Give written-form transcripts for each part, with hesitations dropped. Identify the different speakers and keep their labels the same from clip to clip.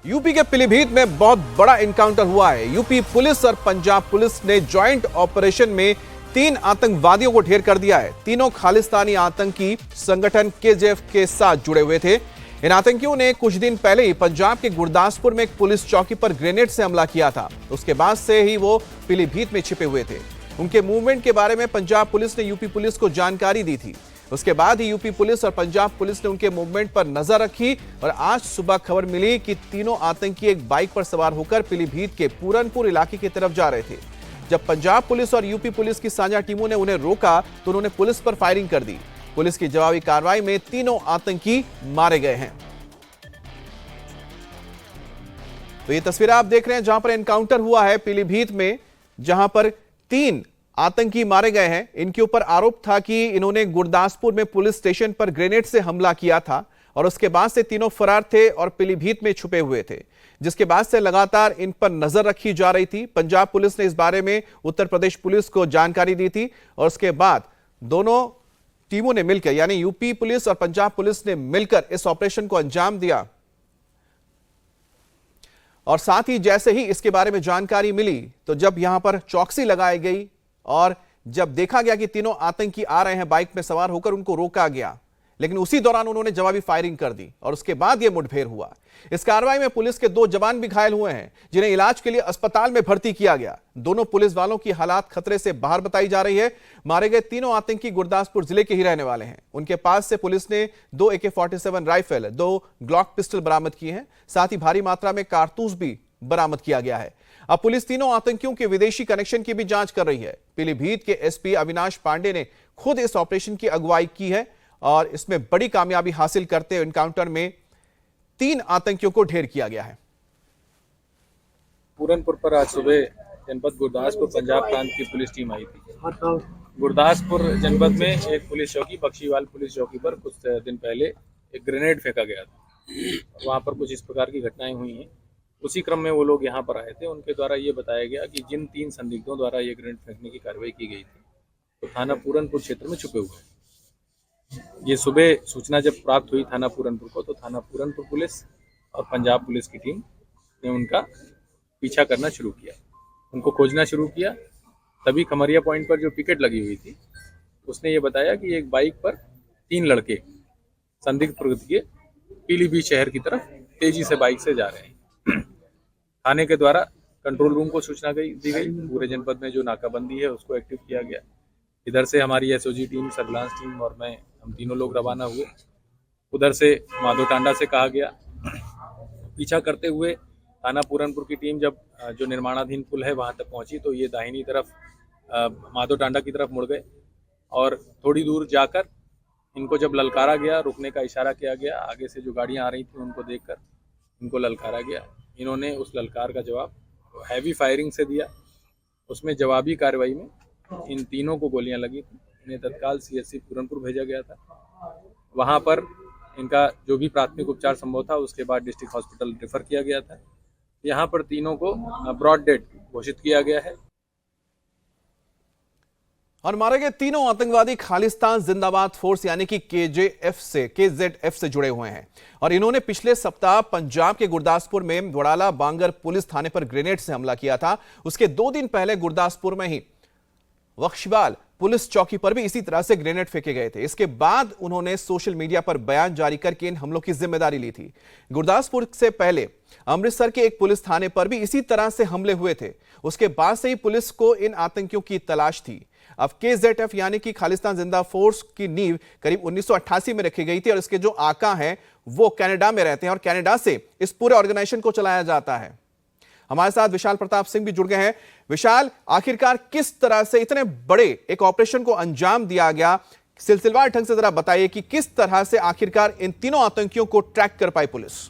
Speaker 1: UP के पीलीभीत में बहुत बड़ा एनकाउंटर हुआ है। यूपी पुलिस और पंजाब पुलिस ने जॉइंट ऑपरेशन में 3 आतंकवादियों को ढेर कर दिया है। तीनों खालिस्तानी आतंकी संगठन केजेएफ के साथ जुड़े हुए थे। इन आतंकियों ने कुछ दिन पहले ही पंजाब के गुरदासपुर में एक पुलिस चौकी पर ग्रेनेड से हमला किया था। उसके बाद से ही वो पीलीभीत में छिपे हुए थे। उनके मूवमेंट के बारे में पंजाब पुलिस ने यूपी पुलिस को जानकारी दी थी। उसके बाद ही यूपी पुलिस और पंजाब पुलिस ने उनके मूवमेंट पर नजर रखी और आज सुबह खबर मिली कि तीनों आतंकी एक बाइक पर सवार होकर पीलीभीत के पूरनपुर इलाके की तरफ जा रहे थे। जब पंजाब पुलिस और यूपी पुलिस की साझा टीमों ने उन्हें रोका तो उन्होंने पुलिस पर फायरिंग कर दी। पुलिस की जवाबी कार्रवाई में तीनों आतंकी मारे गए हैं। तो ये तस्वीरें आप देख रहे हैं जहां पर एनकाउंटर हुआ है पीलीभीत में, जहां पर 3 आतंकी मारे गए हैं। इनके ऊपर आरोप था कि इन्होंने गुरदासपुर में पुलिस स्टेशन पर ग्रेनेड से हमला किया था और उसके बाद से तीनों फरार थे और पीलीभीत में छुपे हुए थे, जिसके बाद से लगातार इन पर नजर रखी जा रही थी। पंजाब पुलिस ने इस बारे में उत्तर प्रदेश पुलिस को जानकारी दी थी और उसके बाद दोनों टीमों ने मिलकर, यानी यूपी पुलिस और पंजाब पुलिस ने मिलकर इस ऑपरेशन को अंजाम दिया। और साथ ही जैसे ही इसके बारे में जानकारी मिली तो जब यहां पर चौकसी लगाई गई और जब देखा गया कि तीनों आतंकी आ रहे हैं बाइक में सवार होकर, उनको रोका गया, लेकिन उसी दौरान उन्होंने जवाबी फायरिंग कर दी और उसके बाद यह मुठभेड़ हुआ। इस कार्रवाई में पुलिस के 2 जवान भी घायल हुए हैं, जिन्हें इलाज के लिए अस्पताल में भर्ती किया गया। दोनों पुलिस वालों की हालात खतरे से बाहर बताई जा रही है। मारे गए तीनों आतंकी गुरदासपुर जिले के ही रहने वाले हैं। उनके पास से पुलिस ने 2 AK-47 राइफल, 2 ग्लॉक पिस्टल बरामद किए हैं। साथ ही भारी मात्रा में कारतूस भी बरामद किया गया है। अब पुलिस तीनों आतंकियों के विदेशी कनेक्शन की भी जांच कर रही है। पीलीभीत के एसपी अविनाश पांडे ने खुद इस ऑपरेशन की अगुवाई की है और इसमें बड़ी कामयाबी हासिल करते हुए एनकाउंटर में 3 आतंकियों को ढेर किया गया है।
Speaker 2: पूरनपुर पर आज सुबह जनपद गुरदासपुर पंजाब प्रांत की पुलिस टीम आई थी। गुरदासपुर जनपद में एक पुलिस चौकी, बख्शीवाल पुलिस चौकी पर कुछ दिन पहले एक ग्रेनेड फेंका गया था। वहां पर कुछ इस प्रकार की घटनाएं हुई हैं। उसी क्रम में वो लोग यहाँ पर आए थे। उनके द्वारा ये बताया गया कि जिन 3 संदिग्धों द्वारा ये ग्रेनेड फेंकने की कार्रवाई की गई थी तो थाना पूरनपुर क्षेत्र में छुपे हुए हैं। ये सुबह सूचना जब प्राप्त हुई थाना पूरनपुर को, तो थाना पूरनपुर पुलिस और पंजाब पुलिस की टीम ने उनका पीछा करना शुरू किया, उनको खोजना शुरू किया। तभी खमरिया पॉइंट पर जो पिकेट लगी हुई थी उसने ये बताया कि एक बाइक पर 3 लड़के संदिग्ध प्रकृति के पीलीभीत शहर की तरफ तेजी से बाइक से जा रहे हैं। थाने के द्वारा कंट्रोल रूम को सूचना दी गई। पूरे जनपद में जो नाकाबंदी है उसको एक्टिव किया गया। इधर से हमारी एसओजी टीम, सर्विलांस टीम और हम तीनों लोग रवाना हुए। उधर से माधो टांडा से कहा गया। पीछा करते हुए थाना पूरनपुर की टीम जब जो निर्माणाधीन पुल है वहां तक पहुंची तो ये दाहिनी तरफ माधो टांडा की तरफ मुड़ गए और थोड़ी दूर जाकर इनको जब ललकारा गया, रुकने का इशारा किया गया, आगे से जो गाड़ियां आ रही थी उनको देखकर इनको ललकारा गया। इन्होंने उस ललकार का जवाब हैवी फायरिंग से दिया। उसमें जवाबी कार्रवाई में इन तीनों को गोलियां लगी थी। इन्हें तत्काल CHC पूरनपुर भेजा गया था। वहां पर इनका जो भी प्राथमिक उपचार संभव था उसके बाद डिस्ट्रिक्ट हॉस्पिटल रेफर किया गया था। यहाँ पर तीनों को ब्रॉड डेड घोषित किया गया है।
Speaker 1: और मारे गए तीनों आतंकवादी खालिस्तान जिंदाबाद फोर्स यानी कि KZF से जुड़े हुए हैं और इन्होंने पिछले सप्ताह पंजाब के गुरदासपुर में वड़ाला बांगर पुलिस थाने पर ग्रेनेड से हमला किया था। उसके 2 दिन पहले गुरदासपुर में ही बख्शीवाल पुलिस चौकी पर भी इसी तरह से ग्रेनेड फेंके गए थे। इसके बाद उन्होंने सोशल मीडिया पर बयान जारी करके इन हमलों की जिम्मेदारी ली थी। गुरदासपुर से पहले अमृतसर के एक पुलिस थाने पर भी इसी तरह से हमले हुए थे। उसके बाद से ही पुलिस को इन आतंकियों की तलाश थी। अब KZF यानी कि खालिस्तान जिंदा फोर्स की नींव करीब 1988 में रखी गई थी और इसके जो आका हैं वो कनाडा में रहते हैं और कनाडा से इस पूरे ऑर्गेनाइजेशन को चलाया जाता है। हमारे साथ विशाल प्रताप सिंह भी जुड़ गए हैं। विशाल, आखिरकार किस तरह से इतने बड़े एक ऑपरेशन को अंजाम दिया गया, सिलसिलेवार ढंग से जरा बताइए कि किस तरह से आखिरकार इन तीनों आतंकियों को ट्रैक कर पाई पुलिस?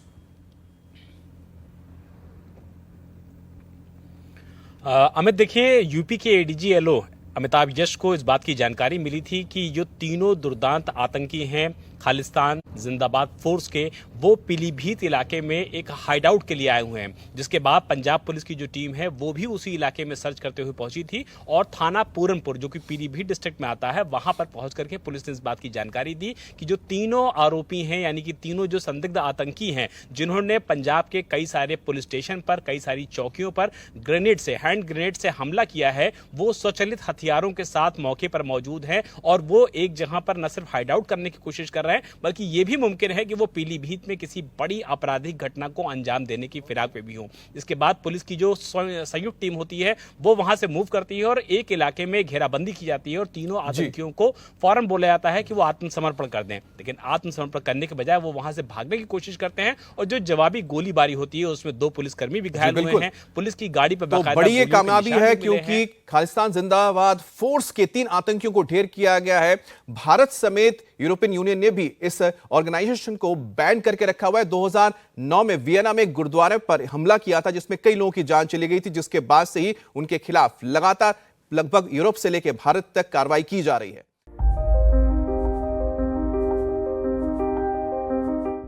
Speaker 3: अमित, देखिए, यूपी के ADG LO अमिताभ यश को इस बात की जानकारी मिली थी कि जो तीनों दुर्दांत आतंकी हैं खालिस्तान जिंदाबाद फोर्स के वो पीलीभीत इलाके में एक हाइडआउट के लिए आए हुए हैं, जिसके बाद पंजाब पुलिस की जो टीम है वो भी उसी इलाके में सर्च करते हुए पहुंची थी और थाना पूरनपुर जो कि पीलीभीत डिस्ट्रिक्ट में आता है वहां पर पहुंच करके पुलिस ने इस बात की जानकारी दी कि जो तीनों आरोपी हैं, यानी कि तीनों जो संदिग्ध आतंकी हैं जिन्होंने पंजाब के कई सारे पुलिस स्टेशन पर, कई सारी चौकियों पर ग्रेनेड से, हैंड ग्रेनेड से हमला किया है, वो स्वचालित हथियारों के साथ मौके पर मौजूद हैं और वो एक जहां पर न सिर्फ हाइड आउट करने की कोशिश कर रहे हैं बल्कि ये भी मुमकिन है कि वो पीलीभीत में किसी बड़ी आपराधिक घटना को अंजाम देने की फिराक पे भी हो। इसके बाद पुलिस की जो संयुक्त टीम होती है वो वहां से मूव करती है और एक इलाके में घेराबंदी की जाती है और तीनों आतंकियों को फौरन बोला जाता है कि वो आत्मसमर्पण कर दें, लेकिन आत्मसमर्पण करने के बजाय वो वहां से भागने की कोशिश करते हैं और जो जवाबी गोलीबारी होती है उसमें 2 पुलिसकर्मी भी घायल हुए हैं। पुलिस की गाड़ी पर
Speaker 1: तो बड़ी ये कामयाबी है क्योंकि खालिस्तान जिंदाबाद फोर्स के 3 आतंकियों को ढेर किया गया है। भारत समेत यूरोपियन यूनियन ने भी इस ऑर्गेनाइजेशन को बैन करके रखा हुआ है। 2009 में वियना में गुरुद्वारे पर हमला किया था जिसमें कई लोगों की जान चली गई थी, जिसके बाद से ही उनके खिलाफ लगातार लगभग यूरोप से लेकर भारत तक कार्रवाई की जा रही है।